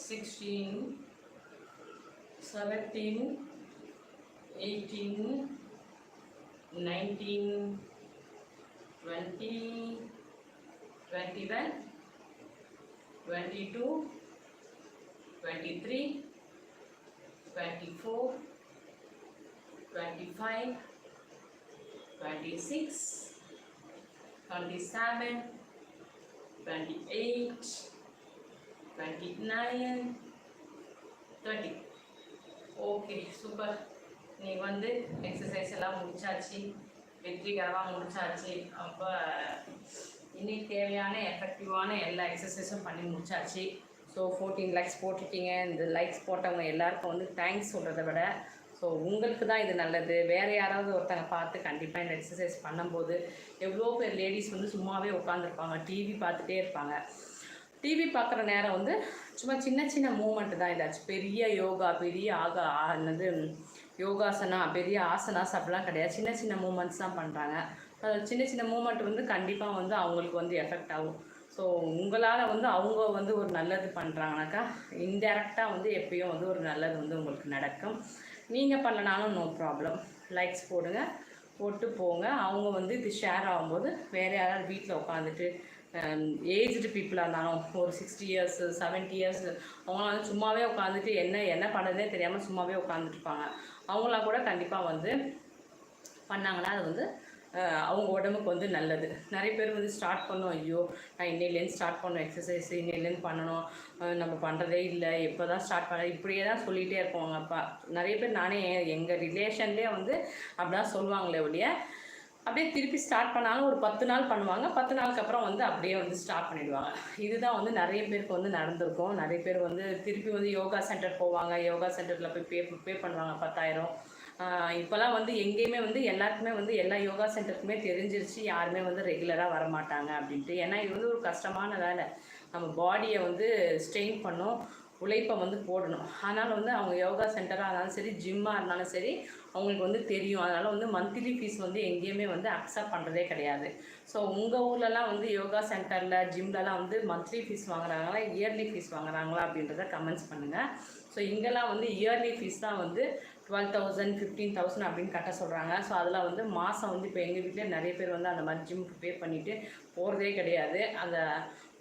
16, 17, 18, 19, 20, 21, 22, 23, 24, 25, 26, 27, 28, 29, 30. Okay super. நீ வந்து exercise எல்லாம் முடிச்சாச்சு, வெற்றிகரமாக முடிச்சாச்சு. அப்போ இன்னைக்கு தேவையான எஃபெக்டிவான எல்லா எக்ஸசைஸும் பண்ணி முடிச்சாச்சு. ஸோ 14 லைக்ஸ் போட்டிருக்கீங்க. இந்த லைக்ஸ் போட்டவங்க எல்லாருக்கும் வந்து தேங்க்ஸ் சொல்கிறத விட ஸோ உங்களுக்கு தான் இது நல்லது. வேறு யாராவது ஒருத்தங்க பார்த்து கண்டிப்பாக இந்த எக்ஸசைஸ் பண்ணும்போது எவ்வளோ பேர் லேடிஸ் வந்து சும்மாவே உட்காந்துருப்பாங்க, டிவி பார்த்துட்டே இருப்பாங்க. டிவி பார்க்குற நேரம் வந்து சும்மா சின்ன சின்ன மூமெண்ட்டு தான். ஏதாச்சும் பெரிய யோகா, பெரிய என்னது யோகாசனா, பெரிய ஆசனாஸ் அப்படிலாம் கிடையாது. சின்ன சின்ன மூமெண்ட்ஸ் தான் பண்ணுறாங்க. சின்ன சின்ன மூமெண்ட் வந்து கண்டிப்பாக வந்து அவங்களுக்கு வந்து எஃபெக்ட் ஆகும். ஸோ உங்களால் வந்து அவங்க வந்து ஒரு நல்லது பண்ணுறாங்கனாக்கா இன்டெரக்டாக வந்து எப்பயும் வந்து ஒரு நல்லது வந்து உங்களுக்கு நடக்கும். நீங்கள் பண்ணனாலும் நோ ப்ராப்ளம், லைக்ஸ் போடுங்க, போட்டு போங்க. அவங்க வந்து இது ஷேர் ஆகும்போது வேறு யாராவது வீட்டில் உட்காந்துட்டு ஏஜ்டு பீப்புளாக இருந்தாலும் ஒரு 60 years 70 years அவங்களாம் சும்மாவே உட்காந்துட்டு என்ன பண்ணுறதே தெரியாமல் சும்மாவே உட்காந்துட்டுருப்பாங்க. அவங்களாம் கூட கண்டிப்பாக வந்து பண்ணாங்கன்னா அது வந்து அவங்க உடம்புக்கு வந்து நல்லது. நிறைய பேர் வந்து ஸ்டார்ட் பண்ணோம், ஐயோ நான் இன்னையிலேருந்து ஸ்டார்ட் பண்ணோம் எக்ஸசைஸ், இன்னையிலேருந்து பண்ணணும், நம்ம பண்ணுறதே இல்லை, எப்போ தான் ஸ்டார்ட் பண்ண, இப்படியே தான் சொல்லிகிட்டே இருப்போங்க. அப்பா நிறைய பேர், நானே எங்கள் ரிலேஷன்லேயே வந்து அப்படிதான் சொல்லுவாங்களே ஒழிய அப்படியே திருப்பி ஸ்டார்ட் பண்ணாலும் ஒரு 10 நாள் பண்ணுவாங்க, 10 நாளுக்கு அப்புறம் வந்து அப்படியே வந்து ஸ்டார்ட் பண்ணிவிடுவாங்க. இதுதான் வந்து நிறைய பேருக்கு வந்து நடந்திருக்கும். நிறைய பேர் வந்து திருப்பி வந்து யோகா சென்டர் போவாங்க, யோகா சென்டரில் போய் பே பண்ணுவாங்க 10,000. இப்போலாம் வந்து எங்கேயுமே வந்து எல்லாருக்குமே வந்து எல்லா யோகா சென்டருக்குமே தெரிஞ்சிருச்சு, யாருமே வந்து ரெகுலராக வரமாட்டாங்க அப்படின்ட்டு. ஏன்னா இது வந்து ஒரு கஷ்டமான வேலை. நம்ம பாடியை வந்து ஸ்ட்ரெயின் பண்ணோம், உழைப்பை வந்து போடணும். அதனால் வந்து அவங்க யோகா சென்டராக இருந்தாலும் சரி, ஜிம்மாக இருந்தாலும் சரி, அவங்களுக்கு வந்து தெரியும். அதனால் வந்து மந்த்லி ஃபீஸ் வந்து எங்கேயுமே வந்து அக்செப்ட் பண்ணுறதே கிடையாது. ஸோ உங்கள் ஊர்லலாம் வந்து யோகா சென்டரில், ஜிம்லலாம் வந்து மந்த்லி ஃபீஸ் வாங்குறாங்களா, இயர்லி ஃபீஸ் வாங்குறாங்களா அப்படின்றத கமெண்ட்ஸ் பண்ணுங்கள். ஸோ இங்கெல்லாம் வந்து இயர்லி ஃபீஸ் தான் வந்து 12,000 15,000 அப்படின்னு கட்ட சொல்கிறாங்க. ஸோ அதில் வந்து மாதம் வந்து இப்போ எங்கள் வீட்டில் நிறைய பேர் வந்து அந்த மாதிரி ஜிம்க்கு பே பண்ணிவிட்டு போகிறதே கிடையாது. அந்த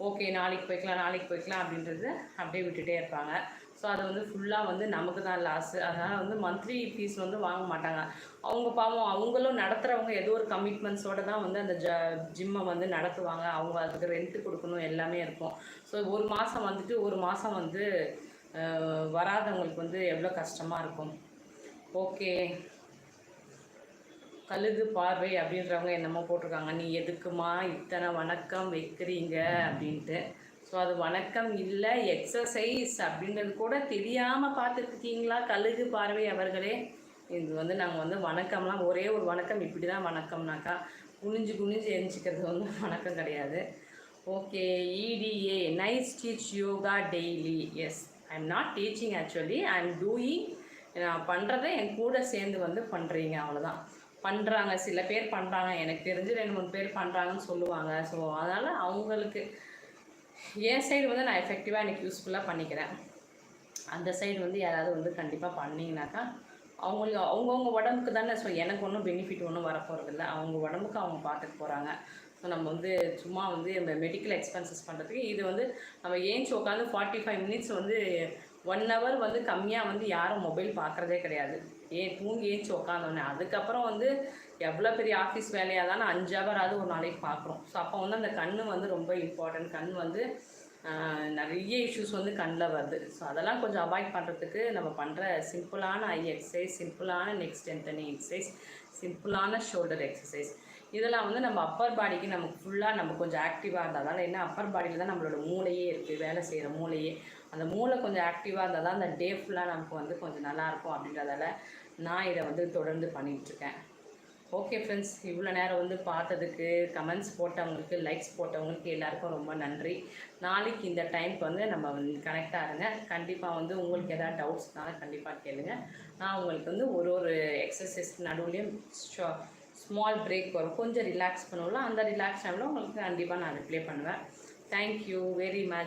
ஓகே நாளைக்கு போய்க்கலாம் அப்படின்றது அப்படியே விட்டுகிட்டே இருப்பாங்க. ஸோ அது வந்து ஃபுல்லாக வந்து நமக்கு தான் லாஸு. அதனால் வந்து மந்த்லி ஃபீஸ் வந்து வாங்க மாட்டாங்க. அவங்க பாவம், அவங்களும் நடத்துகிறவங்க ஏதோ ஒரு கமிட்மெண்ட்ஸோடு தான் வந்து அந்த ஜிம்மை வந்து நடத்துவாங்க. அவங்க அதுக்கு ரெண்ட்டு கொடுக்கணும், எல்லாமே இருக்கும். ஸோ ஒரு மாதம் வந்துட்டு ஒரு மாதம் வந்து வராதவங்களுக்கு வந்து எவ்வளோ கஷ்டமாக இருக்கும். ஓகே, கழுகு பார்வை அப்படின்றவங்க என்னமோ போட்டிருக்காங்க, நீ எதுக்குமா இத்தனை வணக்கம் வைக்கிறீங்க அப்படின்ட்டு. ஸோ அது வணக்கம் இல்லை, எக்ஸசைஸ் அப்படின்றது கூட தெரியாமல் பார்த்துருக்கீங்களா கழுகு பார்வை அவர்களே? இது வந்து நாங்கள் வந்து வணக்கம்லாம் ஒரே ஒரு வணக்கம் இப்படி தான் வணக்கம்னாக்கா, குனிஞ்சு எழுந்திக்கிறது வந்து வணக்கம் கிடையாது. Okay, EDA nice teach yoga daily. Yes, I am not teaching, actually I am doing. நான் பண்ணுறதை என் கூட சேர்ந்து வந்து பண்ணுறீங்க, அவ்வளோதான். பண்ணுறாங்க, சில பேர் பண்ணுறாங்க, எனக்கு தெரிஞ்சு 2-3 பேர் பண்ணுறாங்கன்னு சொல்லுவாங்க. ஸோ அதனால் அவங்களுக்கு என் சைடு வந்து நான் எஃபெக்டிவாக எனக்கு யூஸ்ஃபுல்லாக பண்ணிக்கிறேன். அந்த சைடு வந்து யாராவது வந்து கண்டிப்பாக பண்ணிங்கனாக்கா அவங்களுக்கு அவங்கவுங்க உடம்புக்கு தானே. ஸோ எனக்கு ஒன்றும் பெனிஃபிட் ஒன்றும் வரப்போகிறதில்ல, அவங்க உடம்புக்கு அவங்க பார்த்துட்டு போகிறாங்க. ஸோ நம்ம வந்து சும்மா வந்து இந்த மெடிக்கல் எக்ஸ்பென்சஸ் பண்ணுறதுக்கு இது வந்து நம்ம ஏஞ்சி உட்காந்து 45 minutes வந்து 1 hour வந்து கம்மியாக வந்து யாரும் மொபைல் பார்க்குறதே கிடையாது. தூங்கி ஏஞ்சி உட்காந்தோன்னே அதுக்கப்புறம் வந்து எவ்வளோ பெரிய ஆஃபீஸ் வேலையாக தானே 5 hour ஒரு நாளைக்கு பார்க்குறோம். ஸோ அப்போ வந்து அந்த கண் வந்து ரொம்ப இம்பார்ட்டன்ட். கண் வந்து நிறைய இஷ்யூஸ் வந்து கண்ணில் வருது. ஸோ அதெல்லாம் கொஞ்சம் அவாய்ட் பண்ணுறதுக்கு நம்ம பண்ணுற சிம்பிளான ஐ எக்ஸசைஸ், சிம்பிளான நெக் ஸ்ட்ரென்தனிங் எக்ஸசைஸ், சிம்பிளான ஷோல்டர் எக்ஸசைஸ், இதெல்லாம் வந்து நம்ம அப்பர் பாடிக்கு நமக்கு ஃபுல்லாக நம்ம கொஞ்சம் ஆக்டிவாக இருந்தால், ஏன்னா அப்பர் பாடியில் தான் நம்மளோட மூளையே இருக்குது, வேலை செய்கிற மூளையே. அந்த மூளை கொஞ்சம் ஆக்டிவாக இருந்தால் தான் அந்த டே ஃபுல்லாக நமக்கு வந்து கொஞ்சம் நல்லாயிருக்கும். அப்படின்றதால நான் இதை வந்து தொடர்ந்து பண்ணிகிட்ருக்கேன். ஓகே ஃப்ரெண்ட்ஸ், இவ்வளோ நேரம் வந்து பார்த்ததுக்கு, கமெண்ட்ஸ் போட்டவங்களுக்கு, லைக்ஸ் போட்டவங்களுக்கு எல்லாருக்கும் ரொம்ப நன்றி. நாளைக்கு இந்த டைமுக்கு வந்து நம்ம கனெக்ட் ஆகுங்க. கண்டிப்பாக வந்து உங்களுக்கு எதாவது டவுட்ஸ்னாலும் கண்டிப்பாக கேளுங்க. நான் உங்களுக்கு வந்து ஒரு எக்ஸசைஸ் நடுவுலையும் ஸ்மால் பிரேக் வரும், கொஞ்சம் ரிலாக்ஸ் பண்ணுவோம்ல, அந்த ரிலாக்ஸ் டைமில் உங்களுக்கு கண்டிப்பாக நான் ரிப்ளை பண்ணுவேன். Thank you very much.